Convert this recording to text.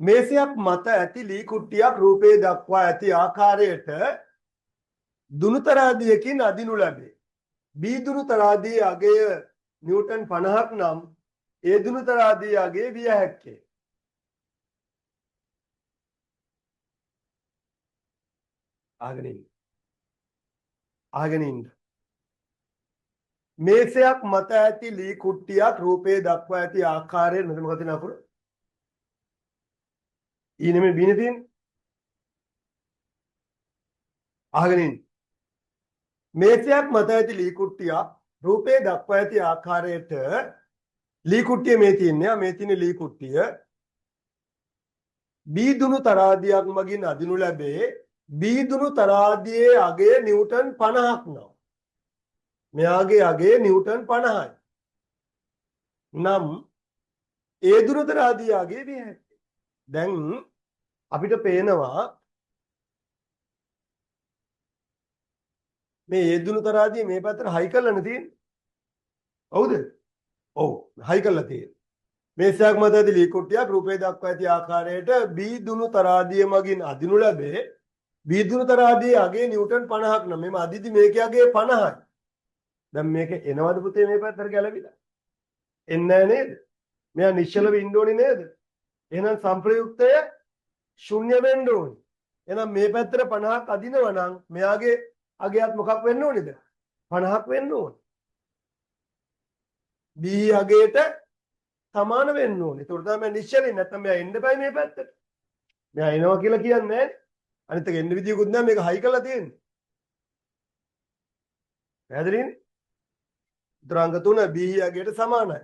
මේසයක් මත ඇති ලී කුට්ටියක් රූපේ දක්වා ඇති ආකාරයට දුනු තරාදියකින් අදිනු ලැබේ. බී දුනු තරාදියේ අගය නිව්ටන් 50ක් නම් ඒ දුනු තරාදියේ අගය විය හැක්කේ. ආගෙන ඉන්න. මේසයක් මත ඇති ලී කුට්ටියක් රූපේ දක්වා ඇති ආකාරය මෙතන මොකද තියෙන අකුර? ඊනෙමෙ බිනේ තියෙන්නේ. ආගෙන ඉන්න. මේසයක් මත ඇති ලී කුට්ටියක් රූපේ දක්වා ඇති ආකාරයට ලී කුට්ටිය මේ තියෙන්නේ. මේ තියෙන ලී කුට්ටිය බීදුණු තරාදියක් මගින් අදිනු ලැබේ. බීදුණු තරාදියේ අගය නිව්ටන් 50ක් නම්. මෙයාගේ අගය නිව්ටන් 50යි. නම් ඒ දුරු තරාදිය අගය විය හැකියි. දැන් අපිට පේනවා මේ හේදුණු තරාදිය මේ පැත්තට හයි කරලානේ තියෙන්නේ. හවුද? ඔව් හයි කරලා තියෙන්නේ. මේසයක් මත ඇති ලී කුට්ටියක් රූපේ දක්වා ඇති ආකාරයට බී දුණු තරාදිය මගින් අදිනු ලැබේ. බී දුණු තරාදියේ අගය නිව්ටන් 50ක් නම් මේ අදිදි මේකේ අගය 50යි. දැන් මේක එනවද පුතේ මේ පැත්තට ගැලවිලා? එන්නේ නැහැ නේද? මෙයා නිශ්චලව ඉන්න ඕනේ නේද? එහෙනම් සංප්‍රයුක්තය ශුන්‍ය වෙන්න ඕනේ. එහෙනම් මේ පැත්තට 50ක් අදිනවා නම් මෙයාගේ අගයත් මොකක් වෙන්න ඕනේද? 50ක් වෙන්න ඕනේ. B අගයට සමාන වෙන්න ඕනේ. ඒකට තමයි නිශ්චලයි. නැත්නම් මෙයා එන්න බෑ මේ පැත්තට. මෙයා එනවා කියලා කියන්නේ නැහැ. අනිත් එක එන්න විදියකුත් නැහැ. මේක හයි කරලා තියෙන්නේ. පැහැදිලිනේ? උත්තරාංග 3 B අගයට සමානයි.